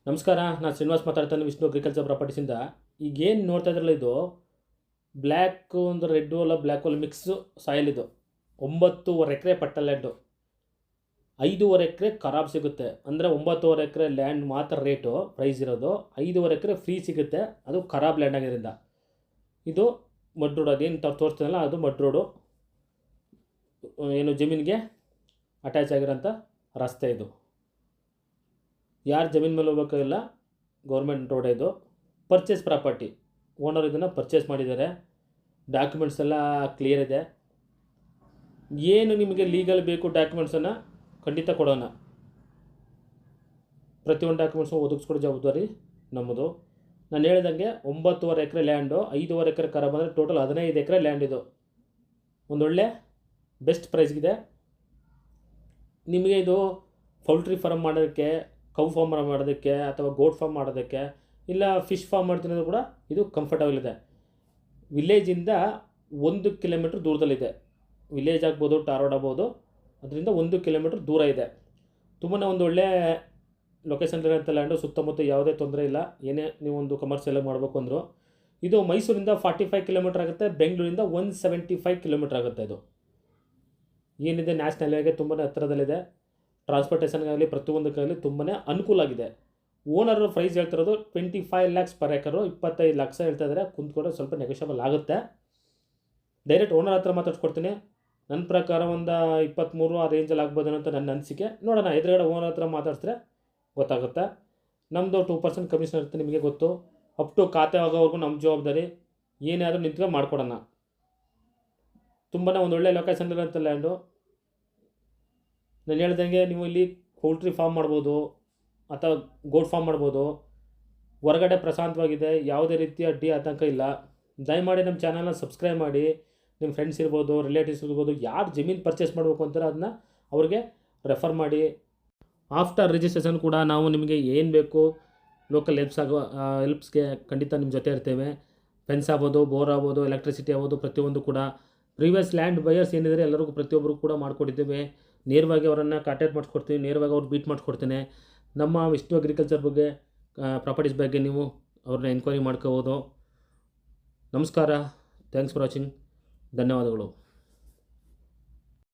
ನಮಸ್ಕಾರ, ನಾನು ಶ್ರೀನಿವಾಸ್ ಮಾತಾಡ್ತಾನೆ ವಿಷ್ಣು ಅಗ್ರಿಕಲ್ಚರ್ ಪ್ರಾಪರ್ಟೀಸಿಂದ. ಈಗೇನು ನೋಡ್ತಾ ಇದ್ರಲ್ಲ, ಇದು ಬ್ಲ್ಯಾಕ್ ಒಂದು ರೆಡ್ಡು ಅಲ್ಲ ಬ್ಲ್ಯಾಕ್ ಅಲ್ಲ ಮಿಕ್ಸ್ ಸಾಯಿಲ್. ಇದು 9.5 ಎಕರೆ ಪಟ್ಟ ಲ್ಯಾಂಡು. 5.5 ಎಕರೆ ಖರಾಬ್ ಸಿಗುತ್ತೆ. ಅಂದರೆ 9.5 ಎಕರೆ ಲ್ಯಾಂಡ್ ಮಾತ್ರ ರೇಟು ಪ್ರೈಸ್ ಇರೋದು. 5.5 ಎಕರೆ ಫ್ರೀ ಸಿಗುತ್ತೆ, ಅದು ಖರಾಬ್ ಲ್ಯಾಂಡ್ ಆಗಿರೋದ್ರಿಂದ. ಇದು ಮಡ್ ರೋಡ್, ಅದೇನು ತೋರಿಸ್ತಾನಲ್ಲ ಅದು ಮಡ್ ರೋಡು. ಏನು ಜಮೀನಿಗೆ ಅಟ್ಯಾಚ್ ಆಗಿರೋಂಥ ರಸ್ತೆ ಇದು. ಯಾರು ಜಮೀನು ಮೇಲೆ ಹೋಗ್ಬೇಕಾಗಿಲ್ಲ, ಗೌರ್ಮೆಂಟ್ ರೋಡ್ ಇದು. ಪರ್ಚೇಸ್ ಪ್ರಾಪರ್ಟಿ, ಓನರ್ ಇದನ್ನು ಪರ್ಚೇಸ್ ಮಾಡಿದ್ದಾರೆ. ಡಾಕ್ಯುಮೆಂಟ್ಸ್ ಎಲ್ಲ ಕ್ಲಿಯರ್ ಇದೆ. ಏನು ನಿಮಗೆ ಲೀಗಲ್ ಬೇಕು ಡಾಕ್ಯುಮೆಂಟ್ಸನ್ನು ಖಂಡಿತ ಕೊಡೋಣ. ಪ್ರತಿಯೊಂದು ಡಾಕ್ಯುಮೆಂಟ್ಸು ಒದಗಿಸ್ಕೊಡೋ ಜವಾಬ್ದಾರಿ ನಮ್ಮದು. ನಾನು ಹೇಳಿದಂಗೆ 9.5 ಎಕರೆ ಲ್ಯಾಂಡು, 5.5 ಎಕರೆ ಖರಾಬ್ ಅಂದರೆ ಟೋಟಲ್ 15 ಎಕರೆ ಲ್ಯಾಂಡ್. ಇದು ಒಂದೊಳ್ಳೆ ಬೆಸ್ಟ್ ಪ್ರೈಸ್ಗಿದೆ. ನಿಮಗೆ ಇದು ಪೌಲ್ಟ್ರಿ ಫಾರ್ಮ್ ಮಾಡೋದಕ್ಕೆ, ಕೌ ಫಾರ್ಮ್ ಮಾಡೋದಕ್ಕೆ, ಅಥವಾ ಗೋಟ್ ಫಾರ್ಮ್ ಮಾಡೋದಕ್ಕೆ, ಇಲ್ಲ ಫಿಶ್ ಫಾರ್ಮ್ ಮಾಡ್ತಿರೋದು ಕೂಡ ಇದು ಕಂಫರ್ಟಬಲ್ ಇದೆ. ವಿಲೇಜಿಂದ 1 ಕಿಲೋಮೀಟ್ರ್ ದೂರದಲ್ಲಿದೆ. ವಿಲೇಜ್ ಆಗ್ಬೋದು, ಟಾರ್ವಾಡ್ ಆಗ್ಬೋದು, ಅದರಿಂದ 1 ಕಿಲೋಮೀಟ್ರ್ ದೂರ ಇದೆ. ತುಂಬಾ ಒಂದು ಒಳ್ಳೆ ಲೊಕೇಶನ್ಲಿರೋಂಥ ಲ್ಯಾಂಡು. ಸುತ್ತಮುತ್ತ ಯಾವುದೇ ತೊಂದರೆ ಇಲ್ಲ. ಏನೇ ನೀವು ಒಂದು ಕಮರ್ಷಿಯಲ್ ಮಾಡಬೇಕು ಅಂದರು. ಇದು ಮೈಸೂರಿಂದ 45 ಕಿಲೋಮೀಟ್ರ್ ಆಗುತ್ತೆ, ಬೆಂಗಳೂರಿಂದ 175 ಕಿಲೋಮೀಟ್ರ್ ಆಗುತ್ತೆ. ಇದು ಏನಿದೆ ನ್ಯಾಷನಲ್ ಹೈವೇಗೆ ತುಂಬಾ ಹತ್ತಿರದಲ್ಲಿದೆ. ಟ್ರಾನ್ಸ್ಪೋರ್ಟೇಷನ್ಗಾಗಲಿ ಪ್ರತಿಯೊಂದಕ್ಕಾಗಲಿ ತುಂಬಾ ಅನುಕೂಲ ಆಗಿದೆ. ಓನರು ಪ್ರೈಸ್ ಹೇಳ್ತಿರೋದು 25 lakhs ಪರ್ ಎಕರು, 25 ಲಕ್ಷ ಹೇಳ್ತಾ ಇದ್ದಾರೆ. ಕುಂತ್ಕೊಂಡ್ರೆ ಸ್ವಲ್ಪ ನೆಗೋಷಿಯಬಲ್ ಆಗುತ್ತೆ. ಡೈರೆಕ್ಟ್ ಓನರ್ ಹತ್ರ ಮಾತಾಡ್ಸ್ಕೊಡ್ತೀನಿ. ನನ್ನ ಪ್ರಕಾರ ಒಂದು 23 ಆ ರೇಂಜಲ್ಲಿ ಆಗ್ಬೋದು ಅಂತ ನನ್ನ ಅನಿಸಿಕೆ. ನೋಡೋಣ, ಎದುರುಗಡೆ ಓನರ್ ಹತ್ರ ಮಾತಾಡಿಸಿದ್ರೆ ಗೊತ್ತಾಗುತ್ತೆ. ನಮ್ಮದು 2% ಕಮಿಷನ್ ಇರುತ್ತೆ, ನಿಮಗೆ ಗೊತ್ತು. ಅಪ್ ಟು ಖಾತೆ ಆಗೋವರೆಗೂ ನಮ್ಮ ಜವಾಬ್ದಾರಿ. ಏನೇ ಆದರೂ ನಿಂತ್ಕೊಂಡು ಮಾಡಿಕೊಡೋಣ. ತುಂಬಾ ಒಂದೊಳ್ಳೆ ಲೊಕೇಶನ್ಲಿರೋಂಥ ಲ್ಯಾಂಡು. ನಾನು ಹೇಳ್ದಂಗೆ ನೀವು ಇಲ್ಲಿ ಪೌಲ್ಟ್ರಿ ಫಾರ್ಮ್ ಮಾಡ್ಬೋದು, ಅಥವಾ ಗೋಟ್ ಫಾರ್ಮ್ ಮಾಡ್ಬೋದು. ಹೊರಗಡೆ ಪ್ರಶಾಂತವಾಗಿದೆ, ಯಾವುದೇ ರೀತಿಯ ಅಡ್ಡಿ ಆತಂಕ ಇಲ್ಲ. ದಯಮಾಡಿ ನಮ್ಮ ಚಾನಲ್ನ ಸಬ್ಸ್ಕ್ರೈಬ್ ಮಾಡಿ. ನಿಮ್ಮ ಫ್ರೆಂಡ್ಸ್ ಇರ್ಬೋದು, ರಿಲೇಟಿವ್ಸ್ ಇರ್ಬೋದು, ಯಾರು ಜಮೀನು ಪರ್ಚೇಸ್ ಮಾಡಬೇಕು ಅಂತಾರೆ ಅದನ್ನ ಅವ್ರಿಗೆ ರೆಫರ್ ಮಾಡಿ. ಆಫ್ಟರ್ ರಿಜಿಸ್ಟ್ರೇಷನ್ ಕೂಡ ನಾವು ನಿಮಗೆ ಏನು ಬೇಕು ಲೋಕಲ್ ಹೆಲ್ಪ್ಸ್ಗೆ ಖಂಡಿತ ನಿಮ್ಮ ಜೊತೆ ಇರ್ತೇವೆ. ಫೆನ್ಸ್ ಆಗ್ಬೋದು, ಬೋರ್ ಆಗ್ಬೋದು, ಎಲೆಕ್ಟ್ರಿಸಿಟಿ ಆಗ್ಬೋದು, ಪ್ರತಿಯೊಂದು ಕೂಡ. ಪ್ರೀವಿಯಸ್ ಲ್ಯಾಂಡ್ ಬಯರ್ಸ್ ಏನಿದ್ದಾರೆ ಎಲ್ಲರಿಗೂ ಪ್ರತಿಯೊಬ್ಬರು ಕೂಡ ಮಾಡಿಕೊಟ್ಟಿದ್ದೇವೆ. ನೇರವಾಗಿ ಅವರನ್ನು ಕಾಂಟ್ಯಾಕ್ಟ್ ಮಾಡಿಸ್ಕೊಡ್ತೀವಿ, ನೇರವಾಗಿ ಅವ್ರು ಬೀಟ್ ಮಾಡಿಸ್ಕೊಡ್ತೇನೆ. ನಮ್ಮ ವಿಷ್ಣು ಅಗ್ರಿಕಲ್ಚರ್ ಬಗ್ಗೆ, ಪ್ರಾಪರ್ಟೀಸ್ ಬಗ್ಗೆ ನೀವು ಅವ್ರನ್ನ ಎನ್ಕ್ವೈರಿ ಮಾಡ್ಕೋಬೋದು. ನಮಸ್ಕಾರ, ಥ್ಯಾಂಕ್ಸ್ ಫಾರ್ ವಾಚಿಂಗ್. ಧನ್ಯವಾದಗಳು.